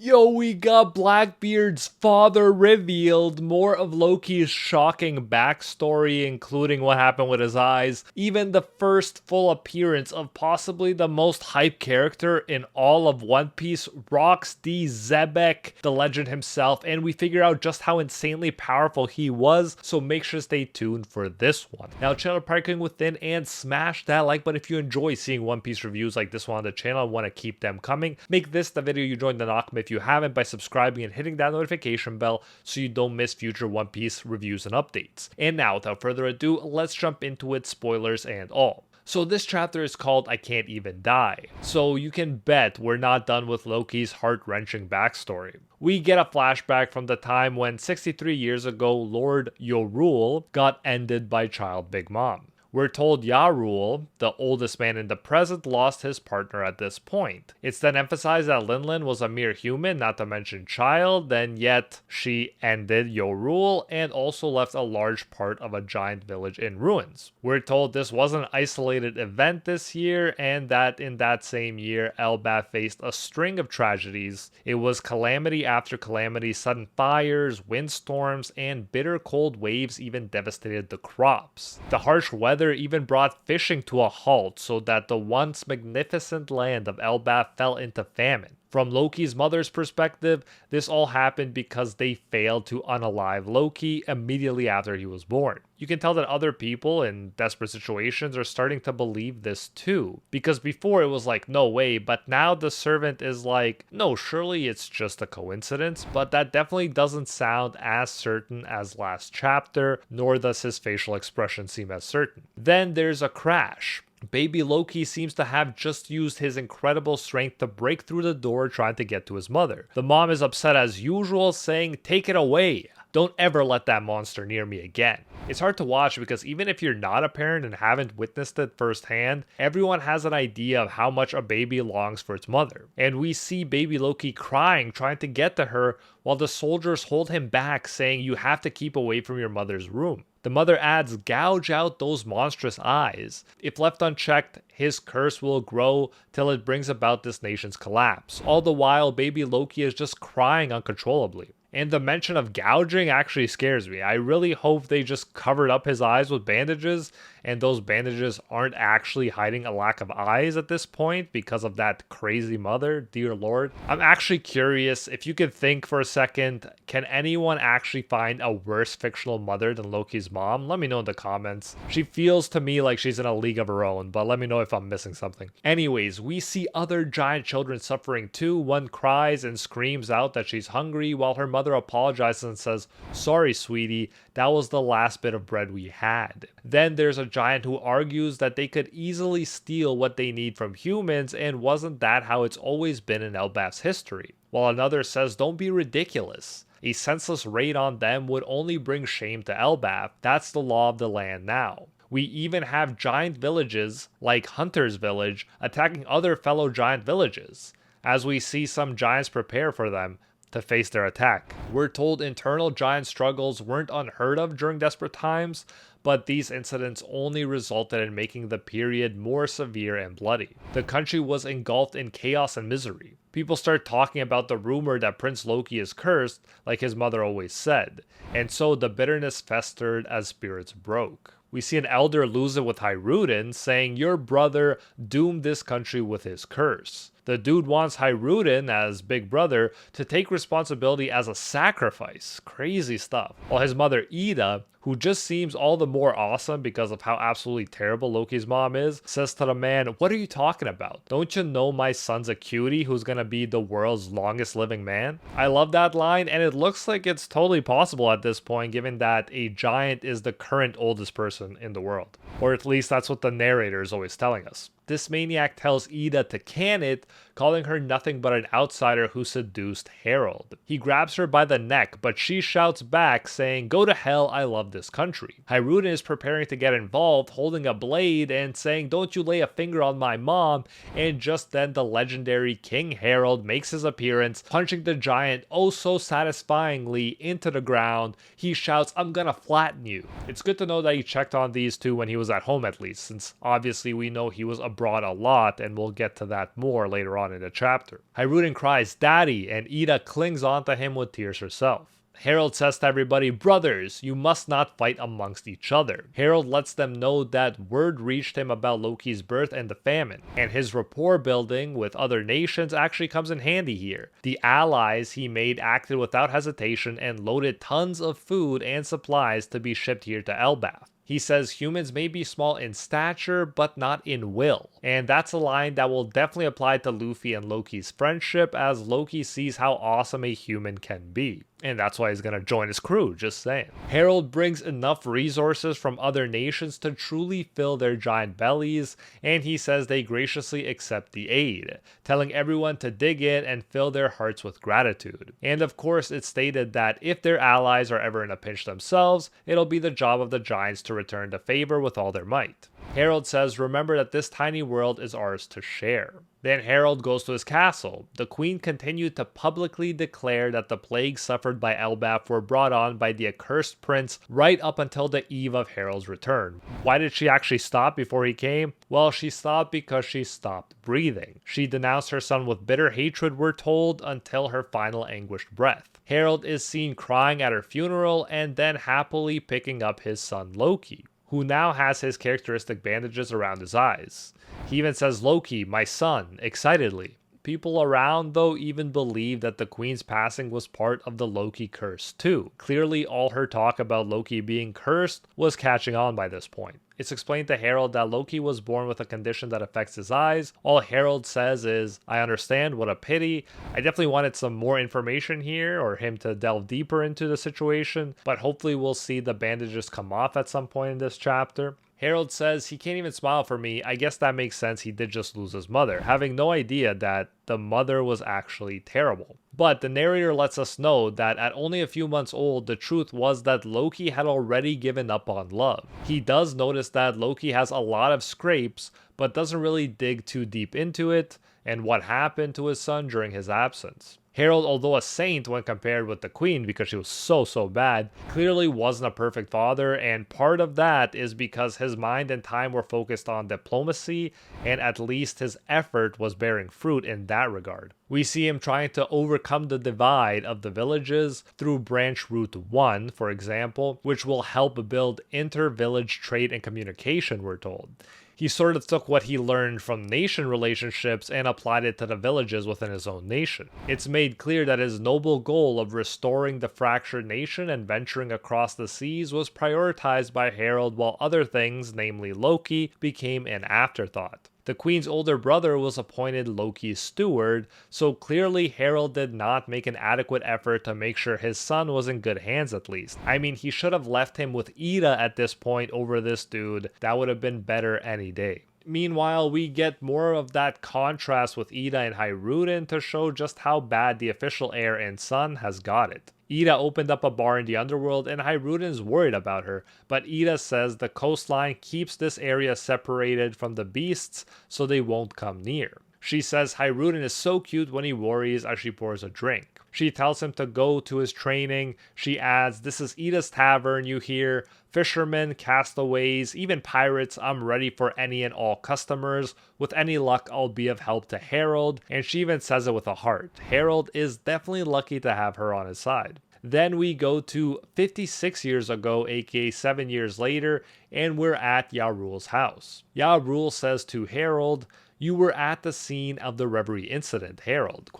Yo, we got Blackbeard's father revealed, more of Loki's shocking backstory, including what happened with his eyes, even the first full appearance of possibly the most hyped character in all of One Piece, rocks the Xebec, the legend himself, and we figure out just how insanely powerful he was, so make sure to stay tuned for this one. Now, channel parking within and smash that like button if you enjoy seeing One Piece reviews like this one on the channel and want to keep them coming. Make this the video you join the Knock'em if you haven't by subscribing and hitting that notification bell so you don't miss future One Piece reviews and updates. And now, without further ado, let's jump into it, spoilers and all. So this chapter is called I Can't Even Die. So you can bet we're not done with Loki's heart-wrenching backstory. We get a flashback from the time when 63 years ago Lord Yorul got ended by Child Big Mom. We're told Yarul, the oldest man in the present, lost his partner at this point. It's then emphasized that Linlin was a mere human, not to mention child, and yet she ended Yorul and also left a large part of a giant village in ruins. We're told this wasn't an isolated event this year, and that in that same year, Elbaf faced a string of tragedies. It was calamity after calamity, sudden fires, windstorms, and bitter cold waves even devastated the crops. The harsh weather even brought fishing to a halt so that the once magnificent land of Elbaf fell into famine. From Loki's mother's perspective, this all happened because they failed to unalive Loki immediately after he was born. You can tell that other people in desperate situations are starting to believe this too, because before it was like, no way, but now the servant is like, no, surely it's just a coincidence, but that definitely doesn't sound as certain as last chapter, nor does his facial expression seem as certain. Then there's a crash. Baby Loki seems to have just used his incredible strength to break through the door trying to get to his mother. The mom is upset as usual, saying, "Take it away. Don't ever let that monster near me again." It's hard to watch because even if you're not a parent and haven't witnessed it firsthand, everyone has an idea of how much a baby longs for its mother. And we see baby Loki crying, trying to get to her, while the soldiers hold him back, saying you have to keep away from your mother's room. The mother adds, "Gouge out those monstrous eyes. If left unchecked, his curse will grow till it brings about this nation's collapse." All the while, baby Loki is just crying uncontrollably. And the mention of gouging actually scares me. I really hope they just covered up his eyes with bandages, and those bandages aren't actually hiding a lack of eyes at this point because of that crazy mother, dear lord. I'm actually curious if you could think for a second, can anyone actually find a worse fictional mother than Loki's mom? Let me know in the comments. She feels to me like she's in a league of her own, but let me know if I'm missing something. Anyways, we see other giant children suffering too. One cries and screams out that she's hungry while her mother apologizes and says, "Sorry, sweetie, that was the last bit of bread we had." Then there's a giant who argues that they could easily steal what they need from humans, and wasn't that how it's always been in Elbaf's history? While another says, "Don't be ridiculous. A senseless raid on them would only bring shame to Elbaf. That's the law of the land now." We even have giant villages, like Hunter's village, attacking other fellow giant villages, as we see some giants prepare for them to face their attack. We're told internal giant struggles weren't unheard of during desperate times, but these incidents only resulted in making the period more severe and bloody. The country was engulfed in chaos and misery. People start talking about the rumor that Prince Loki is cursed, like his mother always said, and so the bitterness festered as spirits broke. We see an elder lose it with Hyruden, saying, "Your brother doomed this country with his curse." The dude wants Hyruden, as big brother, to take responsibility as a sacrifice. Crazy stuff. While his mother Ida, who just seems all the more awesome because of how absolutely terrible Loki's mom is, says to the man, "What are you talking about? Don't you know my son's a cutie who's gonna be the world's longest living man?" I love that line, and it looks like it's totally possible at this point, given that a giant is the current oldest person in the world. Or at least that's what the narrator is always telling us. This maniac tells Ida to can it, calling her nothing but an outsider who seduced Harold. He grabs her by the neck, but she shouts back, saying, "Go to hell, I love this country." Hyruden is preparing to get involved, holding a blade and saying, "Don't you lay a finger on my mom," and just then the legendary King Harold makes his appearance, punching the giant oh so satisfyingly into the ground. He shouts, "I'm gonna flatten you." It's good to know that he checked on these two when he was at home at least, since obviously we know he was a brought a lot, and we'll get to that more later on in the chapter. Hyruden cries, "Daddy," and Ida clings onto him with tears herself. Harold says to everybody, "Brothers, you must not fight amongst each other." Harold lets them know that word reached him about Loki's birth and the famine, and his rapport building with other nations actually comes in handy here. The allies he made acted without hesitation and loaded tons of food and supplies to be shipped here to Elbaf. He says humans may be small in stature, but not in will. And that's a line that will definitely apply to Luffy and Loki's friendship, as Loki sees how awesome a human can be. And that's why he's gonna join his crew, just saying. Harold brings enough resources from other nations to truly fill their giant bellies, and he says they graciously accept the aid, telling everyone to dig in and fill their hearts with gratitude. And of course, it's stated that if their allies are ever in a pinch themselves, it'll be the job of the giants to return the favor with all their might. Harold says, "Remember that this tiny world is ours to share." Then Harold goes to his castle. The queen continued to publicly declare that the plagues suffered by Elbaf were brought on by the accursed prince right up until the eve of Harold's return. Why did she actually stop before he came? Well, she stopped because she stopped breathing. She denounced her son with bitter hatred, we're told, until her final anguished breath. Harold is seen crying at her funeral and then happily picking up his son Loki, who now has his characteristic bandages around his eyes. He even says, "Loki, my son," excitedly. People around, though, even believe that the queen's passing was part of the Loki curse, too. Clearly, all her talk about Loki being cursed was catching on by this point. It's explained to Harold that Loki was born with a condition that affects his eyes. All Harold says is, "I understand, what a pity." I definitely wanted some more information here, or him to delve deeper into the situation, but hopefully we'll see the bandages come off at some point in this chapter. Harold says, "He can't even smile for me. I guess that makes sense, he did just lose his mother," having no idea that the mother was actually terrible. But the narrator lets us know that at only a few months old, the truth was that Loki had already given up on love. He does notice that Loki has a lot of scrapes, but doesn't really dig too deep into it, and what happened to his son during his absence. Harold, although a saint when compared with the queen because she was so bad, clearly wasn't a perfect father, and part of that is because his mind and time were focused on diplomacy, and at least his effort was bearing fruit in that regard. We see him trying to overcome the divide of the villages through Branch Route 1, for example, which will help build inter-village trade and communication, we're told. He sort of took what he learned from nation relationships and applied it to the villages within his own nation. It's made clear that his noble goal of restoring the fractured nation and venturing across the seas was prioritized by Harold, while other things, namely Loki, became an afterthought. The queen's older brother was appointed Loki's steward, so clearly Harold did not make an adequate effort to make sure his son was in good hands at least. I mean, he should have left him with Ida at this point over this dude. That would have been better any day. Meanwhile, we get more of that contrast with Ida and Hyruden to show just how bad the official heir and son has got it. Ida opened up a bar in the underworld and Hyruden's worried about her, but Ida says the coastline keeps this area separated from the beasts so they won't come near. She says Hyruden is so cute when he worries as she pours a drink. She tells him to go to his training. She adds, "This is Ida's tavern, you hear? Fishermen, castaways, even pirates, I'm ready for any and all customers. With any luck, I'll be of help to Harold." And she even says it with a heart. Harold is definitely lucky to have her on his side. Then we go to 56 years ago, aka 7 years later, and we're at Yarul's house. Yarul says to Harold, "You were at the scene of the reverie incident, Harold?"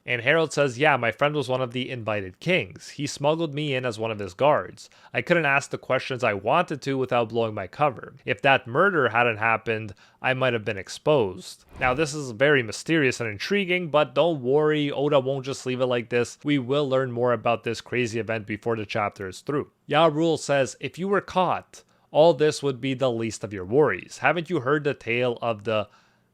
And Harold says, "Yeah, my friend was one of the invited kings. He smuggled me in as one of his guards. I couldn't ask the questions I wanted to without blowing my cover. If that murder hadn't happened, I might have been exposed." Now, this is very mysterious and intriguing, but don't worry, Oda won't just leave it like this. We will learn more about this crazy event before the chapter is through. Yarul says, "If you were caught, all this would be the least of your worries. Haven't you heard the tale of the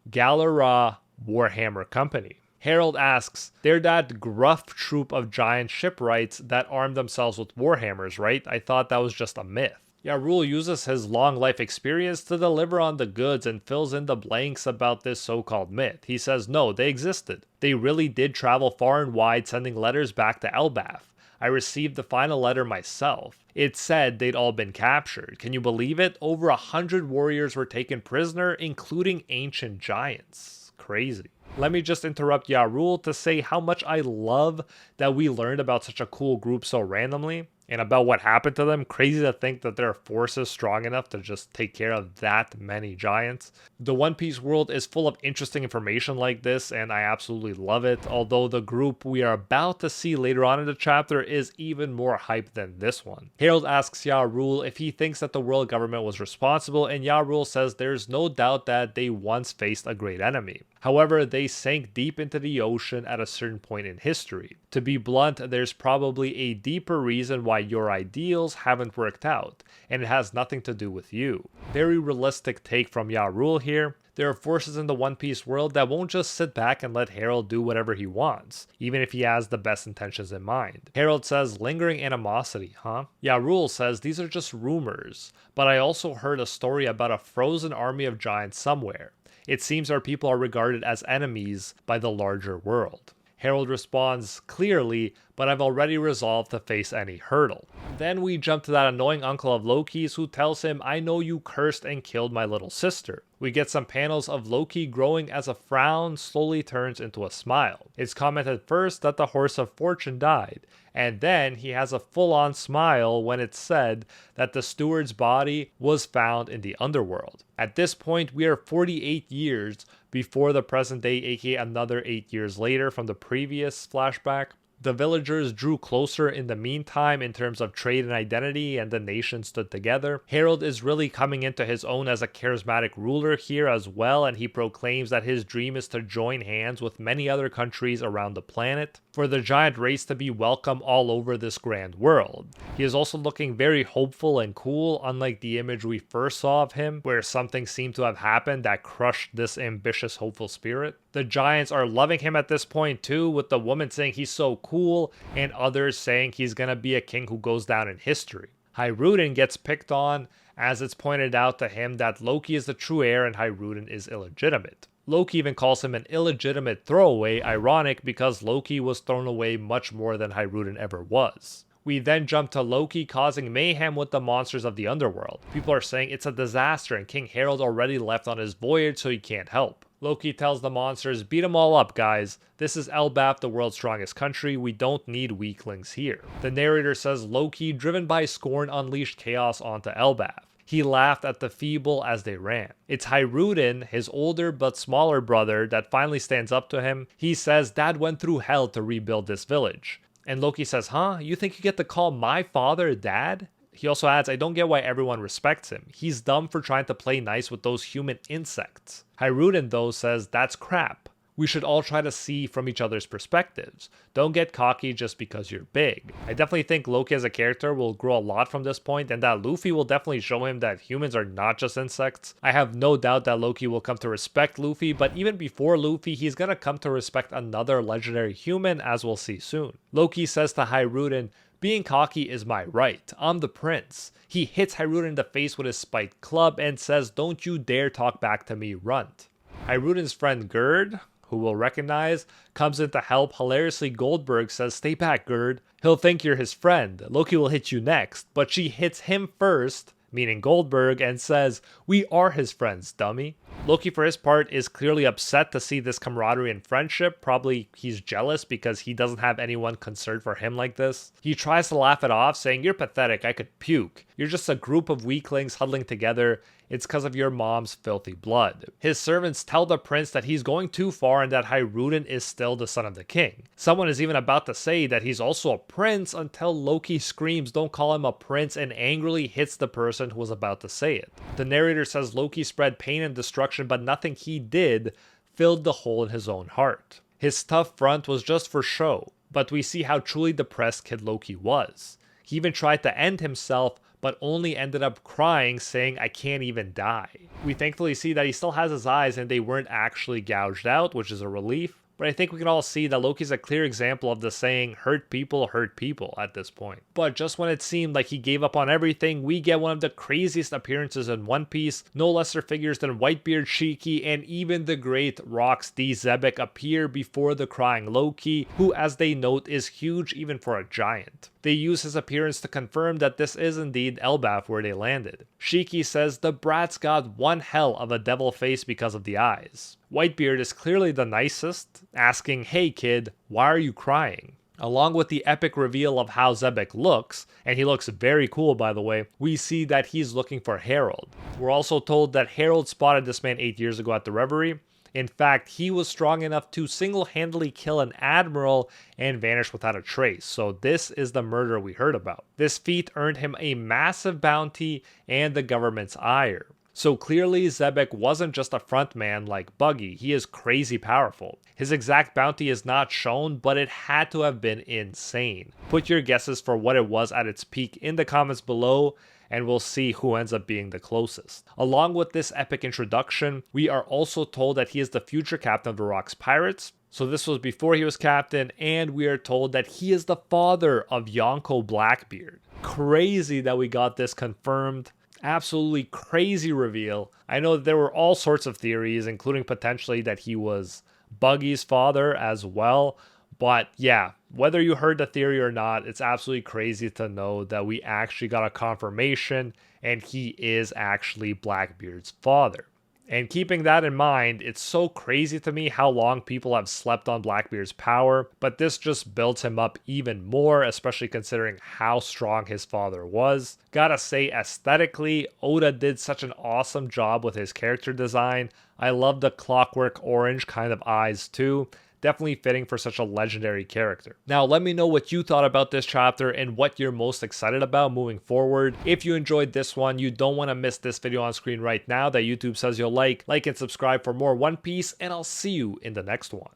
Galera Warhammer Company?" Harold asks, "They're that gruff troop of giant shipwrights that arm themselves with warhammers, right? I thought that was just a myth." Yarul uses his long life experience to deliver on the goods and fills in the blanks about this so-called myth. He says no, they existed. They really did travel far and wide, sending letters back to Elbaf. I received the final letter myself. It said they'd all been captured. Can you believe it? Over 100 warriors were taken prisoner, including ancient giants. Crazy. Let me just interrupt Yarul to say how much I love that we learned about such a cool group so randomly, and about what happened to them. Crazy to think that there are forces strong enough to just take care of that many giants. The One Piece world is full of interesting information like this, and I absolutely love it, although the group we are about to see later on in the chapter is even more hype than this one. Harold asks Yarul if he thinks that the world government was responsible, and Yarul says there's no doubt that they once faced a great enemy. However, they sank deep into the ocean at a certain point in history. To be blunt, there's probably a deeper reason why your ideals haven't worked out, and it has nothing to do with you. Very realistic take from Yarul here. There are forces in the One Piece world that won't just sit back and let Harold do whatever he wants, even if he has the best intentions in mind. Harold says, lingering animosity, huh? Yarul says, these are just rumors, but I also heard a story about a frozen army of giants somewhere. It seems our people are regarded as enemies by the larger world. Harold responds, clearly, but I've already resolved to face any hurdle. Then we jump to that annoying uncle of Loki's who tells him, I know you cursed and killed my little sister. We get some panels of Loki growing as a frown slowly turns into a smile. It's commented first that the horse of fortune died, and then he has a full-on smile when it's said that the steward's body was found in the underworld. At this point, we are 48 years before the present day, aka another 8 years later from the previous flashback. The villagers drew closer in the meantime in terms of trade and identity, and the nation stood together. Harold is really coming into his own as a charismatic ruler here as well, and he proclaims that his dream is to join hands with many other countries around the planet for the giant race to be welcome all over this grand world. He is also looking very hopeful and cool, unlike the image we first saw of him, where something seemed to have happened that crushed this ambitious, hopeful spirit. The giants are loving him at this point too, with the woman saying he's so cool, and others saying he's gonna be a king who goes down in history. Hyruen gets picked on, as it's pointed out to him that Loki is the true heir and Hyruen is illegitimate. Loki even calls him an illegitimate throwaway, ironic because Loki was thrown away much more than Hyruen ever was. We then jump to Loki causing mayhem with the monsters of the underworld. People are saying it's a disaster and King Harold already left on his voyage so he can't help. Loki tells the monsters, beat them all up guys. This is Elbaf, the world's strongest country. We don't need weaklings here. The narrator says Loki, driven by scorn, unleashed chaos onto Elbaf. He laughed at the feeble as they ran. It's Hyruen, his older but smaller brother, that finally stands up to him. He says Dad went through hell to rebuild this village. And Loki says, huh? You think you get to call my father Dad? He also adds, I don't get why everyone respects him. He's dumb for trying to play nice with those human insects. Hyruen, though, says that's crap. We should all try to see from each other's perspectives. Don't get cocky just because you're big. I definitely think Loki as a character will grow a lot from this point, and that Luffy will definitely show him that humans are not just insects. I have no doubt that Loki will come to respect Luffy, but even before Luffy, he's gonna come to respect another legendary human, as we'll see soon. Loki says to Hyruen, being cocky is my right. I'm the prince. He hits Hyruen in the face with his spiked club and says, don't you dare talk back to me, runt. Hyruden's friend Gerd, who we'll recognize, comes in to help. Hilariously, Goldberg says, stay back, Gerd. He'll think you're his friend. Loki will hit you next, but she hits him first, meaning Goldberg, and says, we are his friends, dummy. Loki, for his part, is clearly upset to see this camaraderie and friendship. Probably he's jealous because he doesn't have anyone concerned for him like this. He tries to laugh it off, saying, you're pathetic, I could puke. You're just a group of weaklings huddling together. It's because of your mom's filthy blood. His servants tell the prince that he's going too far and that Hyruen is still the son of the king. Someone is even about to say that he's also a prince until Loki screams, don't call him a prince, and angrily hits the person who was about to say it. The narrator says Loki spread pain and destruction, but nothing he did filled the hole in his own heart. His tough front was just for show, but we see how truly depressed Kid Loki was. He even tried to end himself, but only ended up crying, saying, I can't even die. We thankfully see that he still has his eyes and they weren't actually gouged out, which is a relief. but I think we can all see that Loki's a clear example of the saying, hurt people at this point. But just when it seemed like he gave up on everything, we get one of the craziest appearances in One Piece. No lesser figures than Whitebeard, Shiki, and even the great Rocks D. Xebec appear before the crying Loki, who, as they note, is huge even for a giant. They use his appearance to confirm that this is indeed Elbaf where they landed. Shiki says the brats got one hell of a devil face because of the eyes. Whitebeard is clearly the nicest, asking, "Hey kid, why are you crying?" Along with the epic reveal of how Xebec looks, and he looks very cool by the way, we see that he's looking for Harold. We're also told that Harold spotted this man 8 years ago at the Reverie. In fact, he was strong enough to single-handedly kill an admiral and vanish without a trace, so this is the murder we heard about. This feat earned him a massive bounty and the government's ire. So clearly Xebec wasn't just a frontman like Buggy, he is crazy powerful. His exact bounty is not shown, but it had to have been insane. Put your guesses for what it was at its peak in the comments below, and we'll see who ends up being the closest. Along with this epic introduction, we are also told that he is the future captain of the Rocks Pirates. So this was before he was captain, and we are told that he is the father of Yonko Blackbeard. Crazy that we got this confirmed. Absolutely crazy reveal. I know that there were all sorts of theories, including potentially that he was Buggy's father as well. But yeah, whether you heard the theory or not, it's absolutely crazy to know that we actually got a confirmation and he is actually Blackbeard's father. And keeping that in mind, it's so crazy to me how long people have slept on Blackbeard's power, but this just builds him up even more, especially considering how strong his father was. Gotta say, aesthetically, Oda did such an awesome job with his character design. I love the clockwork orange kind of eyes too. Definitely fitting for such a legendary character. Now, let me know what you thought about this chapter and what you're most excited about moving forward. If you enjoyed this one, you don't want to miss this video on screen right now that YouTube says you'll like and subscribe for more One Piece, and I'll see you in the next one.